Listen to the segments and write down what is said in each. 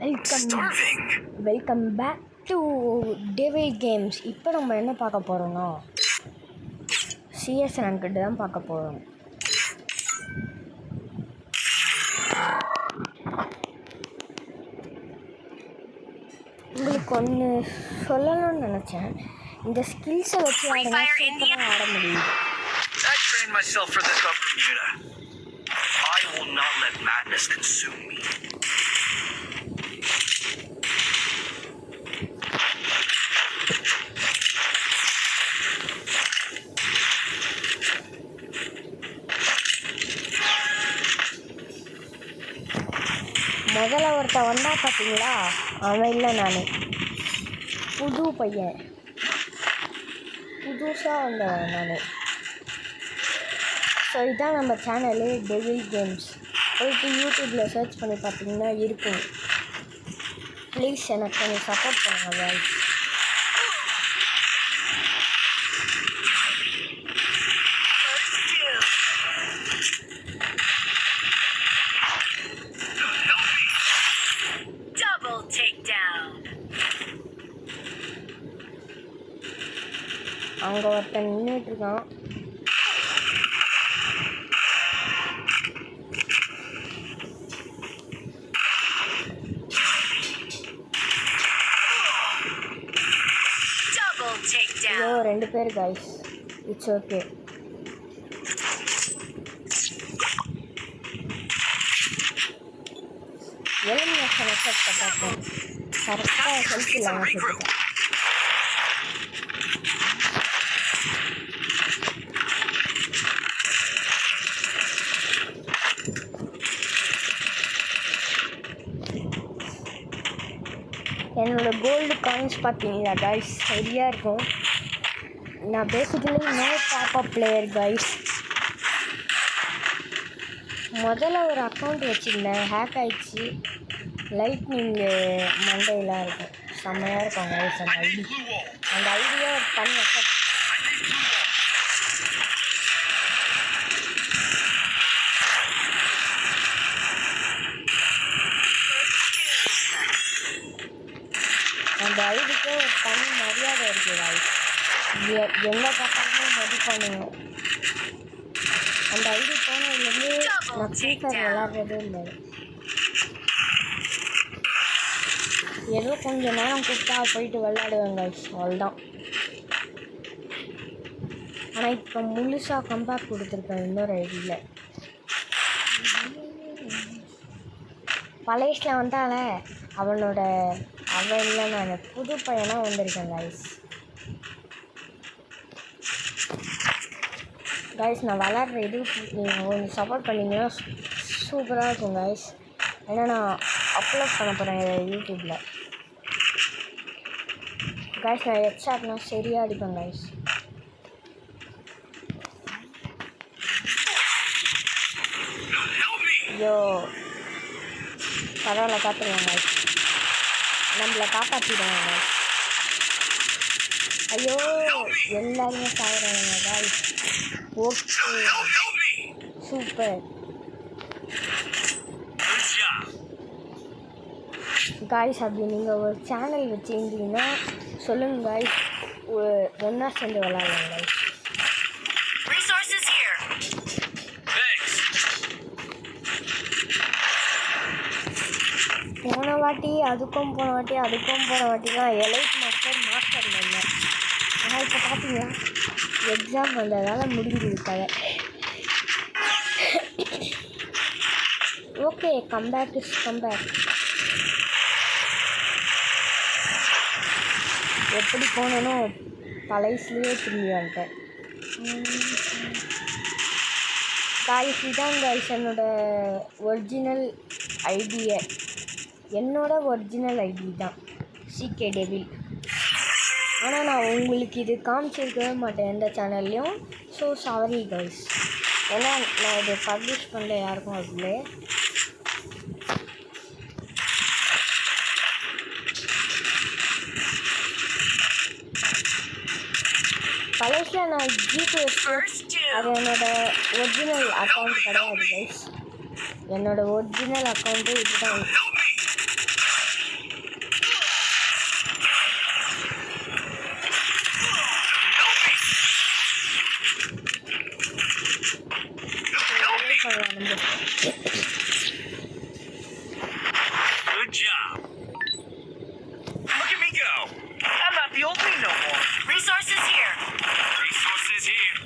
Welcome back to Devil Games. இப்போ நம்ம என்ன பார்க்க போகிறோம்னா சிஎஸ் ரேங்க்டு தான் பார்க்க போகிறோம். உங்களுக்கு ஒன்று சொல்லணும்னு நினச்சேன். இந்த ஸ்கில்ஸை வச்சு ஆட முடியும். I will not let madness consume me. முதல்ல ஒருத்தன் வந்தா பார்த்தீங்களா, அவன் இல்லை, நான் புது பையன், புதுசாக வந்தவன் நான். ஸோ இதுதான் நம்ம சேனலு டெவில் கேம்ஸ். போயிட்டு யூடியூப்பில் சர்ச் பண்ணி பார்த்தீங்கன்னா இருக்கும். ப்ளீஸ் எனக்கு கொஞ்சம் சப்போர்ட் பண்ணுங்கள். அங்கே ஒருத்தன் நின்றுட்டுருக்கான். ஐயோ, 2 பேர் கைஸ். It's okay. எலிமினேஷன் எஃபெக்டை பார்ப்போம். கரெக்டாக ஹெல்த் இல்லாமல் சொல்லிட்டேன். என்னோடய கோல்டு காயின்ஸ் பார்த்தீங்களா கைஸ், சரியாக இருக்கும். நான் basically no popup player guys. முதல்ல ஒரு அக்கௌண்ட் வச்சுருந்தேன், ஹேக் ஆகிடுச்சு. லைட்னிங் மண்டையெல்லாம் இருக்கும், செம்மையாக இருக்கும் கைஸ். அந்த ஐடியா ஒரு தனி எஃபெக்ட். அந்த ஐடிக்கே ஒரு தனி மரியாதை இருக்குது கைஸ். எங்கே பார்த்தாலும் மதிப்பானுங்க. அந்த ஐடி போனதுலேருந்து நான் ஃப்ரீ ஃபயர் விளாட்றதே இல்லை. ஏதோ கொஞ்சம் நேரம் கூப்பிட்டா போயிட்டு விளாடுவேன் கைஸ், அவ்வளோதான். ஆனால் இப்போ முழுசாக கம்பேக் கொடுத்துருக்கேன் இன்னொரு ஐடியில். பழையசில் வந்தால அவன் இல்லை, நான் புது பையனாக வந்திருக்கேன் கைஸ். கைஸ் நான் விளாட்ற இது நீங்கள் கொஞ்சம் சப்போர்ட் பண்ணிங்கன்னா சூப்பராக இருக்கும் கைஸ். ஏன்னா நான் அப்லோட் பண்ண போகிறேன் யூடியூப்பில். கைஸ் நான் ஹெட்ஷாட்னா சரியாக அடிப்பேன் கைஸ். ஐயோ, பரவாயில்ல, காத்துருவேன் கைஸ். நம்மளை காப்பாற்றிடுவாங்க கைஸ். ஐயோ, எல்லாருமே சாகுறாங்க கைஸ். Okay, super guys. அப்படி நீங்கள் ஒரு சேனல் வச்சுருந்தீங்கன்னா சொல்லுங்கள் காய்ஸ், ஒன்றா சேர்ந்து விளாட்லாம் காய்ஸ். போன வாட்டிலாம் எலைட் மாஸ்டர் இல்லை. ஆனால் இப்போ பார்த்தீங்கன்னா எக்ஸாம் வந்ததால் முடிஞ்சுது கதை. Okay, comeback is comeback. எப்படி போனேனோ பழையசுலேயே திரும்பி வந்துட்டேன் காய்ஸ். இதான் காய்ஸ் ஒரிஜினல் ஐடியை. ஒரிஜினல் ஐடி தான் சிகே டெவில். ஆனால் நான் உங்களுக்கு இது காமிச்சிருக்கவே மாட்டேன் எந்த சேனல்லையும். ஸோ சாரி கைஸ், ஏன்னா நான் இதை பப்ளிஷ் பண்ணல யாருக்கும். அதுலே பழையசில் நான் ஜிபிஎஸ், அது என்னோடய ஒரிஜினல் அக்கௌண்ட் கிடையாது கைஸ். என்னோடய ஒரிஜினல் அக்கௌண்ட்டு இதுதான். Good job. Look at me go. I'm not the old me no more. Resources here. Resources here.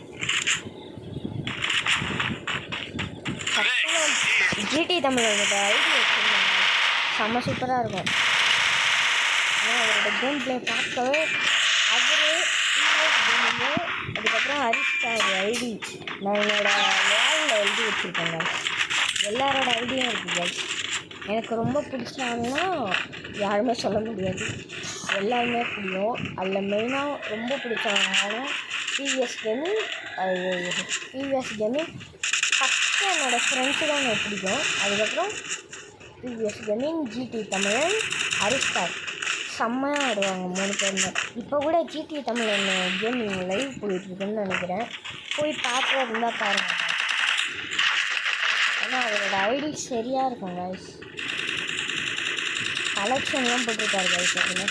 Thanks. Here. ஜிடி தமிழோட ஐடி வச்சுருந்தாங்க, செம்ம சூப்பராக இருக்கும். ஆனால் அவரோட கேம் பிளே பார்க்கவே அவரு கேமிங்கு, அதுக்கப்புறம் ஹரிஸ்டார் ஐடி நான் என்னோட வேலில் எழுதி வச்சுருக்கேங்க. எல்லாரோட ஐடியும் இருக்குது guys. எனக்கு ரொம்ப பிடிச்சாங்கன்னா யாருமே சொல்ல முடியாது, எல்லாருமே பிடிக்கும். அதில் மெயினாக ரொம்ப பிடிச்சவங்கன்னா டிவிஎஸ் கேமிங் ஃபஸ்ட்டு என்னோடய ஃப்ரெண்ட்ஸு தான் எனக்கு பிடிக்கும். அதுக்கப்புறம் டிவிஎஸ் கேமிங், ஜிடி தமிழன், ஹரிஸ்டார் செம்மையாக ஆடுவாங்க 3 பேருமே. இப்போ கூட ஜிடி தமிழன் கேமிங் லைவ் போயிட்டுருக்குன்னு நினைக்கிறேன், போய் பார்க்க இருந்தால் பாருங்கள். ஏன்னா அவரோட ஐடி சரியாக இருக்கும் guys. கலெக்ஷன்லாம் போட்டிருக்காரு guys. அப்படின்னா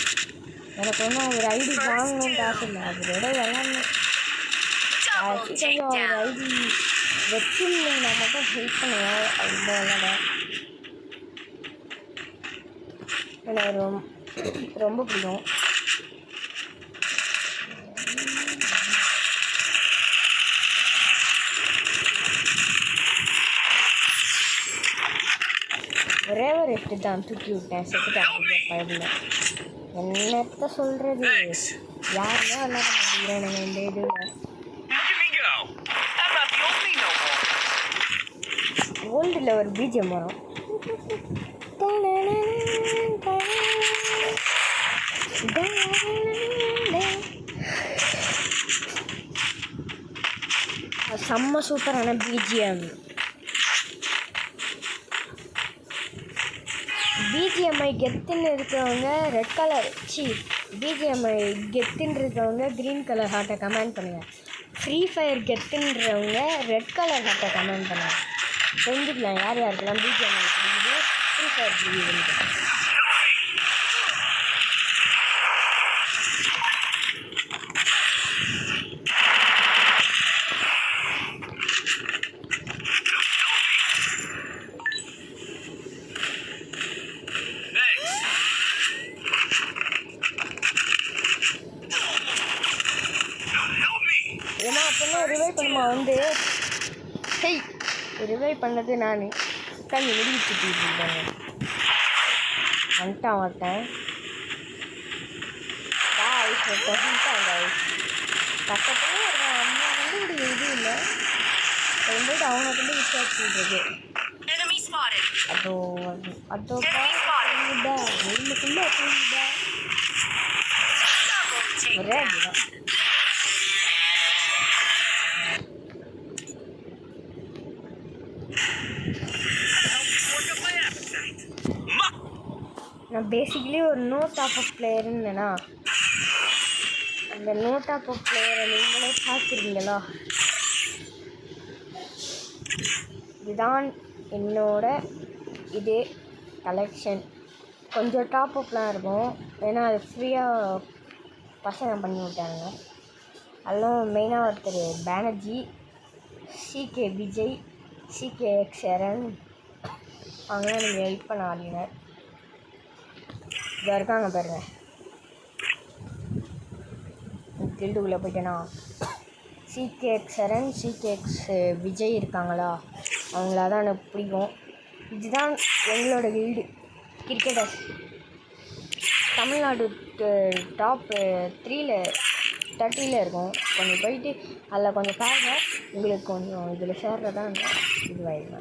எனக்கு ஒன்றும் அவர் ஐடி வாங்கணும்னு ஆசை இல்லை, அவரோட விளாட்ணும். கொஞ்சம் அவர் ஐடி வச்சுருந்தீங்கன்னா மட்டும் ஹெல்ப் பண்ணுவேன். ரொம்ப விளாட எனக்கு ரொம்ப பிடிக்கும். ஒரே ஒரு எட்டு தான் தூக்கி விட்டேன், செத்துட்டாங்க பழவில். என்னத்த சொல்கிறது, யாருமே விளாட மாட்டேங்கிறானுங்க இந்த இதில். Look at me go. I'm not the old me no more. ஓல்டில் ஒரு பிஜிஎம் வரும். செம்ம சூப்பரான பிஜிஎம். பிஜிஎம்ஐ கெத்துன்னு இருக்கிறவங்க ரெட் கலர் பிஜிஎம்ஐ கெத்துன்னு இருக்கிறவங்க க்ரீன் கலர் ஹார்ட்டை கமெண்ட் பண்ணுங்கள். ஃப்ரீ ஃபயர் கெத்துன்றவங்க ரெட் கலர் ஹார்ட்டை கமெண்ட் பண்ணுங்கள். தெரிஞ்சுக்கலாம் யார் யாருக்கெல்லாம் பிஜிஎம்ஐ பிடிக்குது, ஃப்ரீ ஃபயர் பிடிக்குதுன்ட்டு. ஏன்னா அப்போனா ரிவைவ் பண்ணுமா வந்து ரிவைவ் பண்ணது நான் உட்காந்து முடிச்சுட்டு இருந்தேன். வந்துட்டான் பக்கத்துலேயே இருக்கான். அம்மா வந்து இப்படி இது இல்லை வந்துட்டு அவனை கொண்டு விசாரிச்சுட்டு Enemy spotted. அதோ தூங்குதா வெயிலுக்குள்ளே தூங்குதா Double ஒரே takedown. அப்படிதான். Work up my appetite. நான் பேசிக்கலி ஒரு நோ டாப் அப் பிளேயருன்னா அந்த நோ டாப் அப் பிளேயரை நீங்களே பார்க்குறீங்களா? இதுதான் என்னோட இது கலெக்ஷன். கொஞ்சம் டாப் அப்லாம் இருக்கும், ஏன்னா அது ஃப்ரீயாக பசங்க பண்ணி விட்டாங்க. அதெல்லாம் மெயினாக ஒருத்தர் பேனர்ஜி, சிகே விஜய், சிகே எக்ஸரன் அவங்களாம் நீங்கள் ஹெல்ப் பண்ண ஆளுங்க. இதாக இருக்காங்க பாருங்க. கில்டுக்குள்ளே போயிட்டேன்னா சிகே எக்ஸரன், சிகே எக்ஸ் விஜய் இருக்காங்களா, அவங்கள தான் எனக்கு பிடிக்கும். இதுதான் எங்களோட கில்டு கிரிக்கெட்டர்ஸ். தமிழ்நாடு டாப் 30 இருக்கும். கொஞ்சம் போயிட்டு அதில் கொஞ்சம் பாருங்க, உங்களுக்கு கொஞ்சம் இதில் சேர்றதான் இதுவாயிருங்க.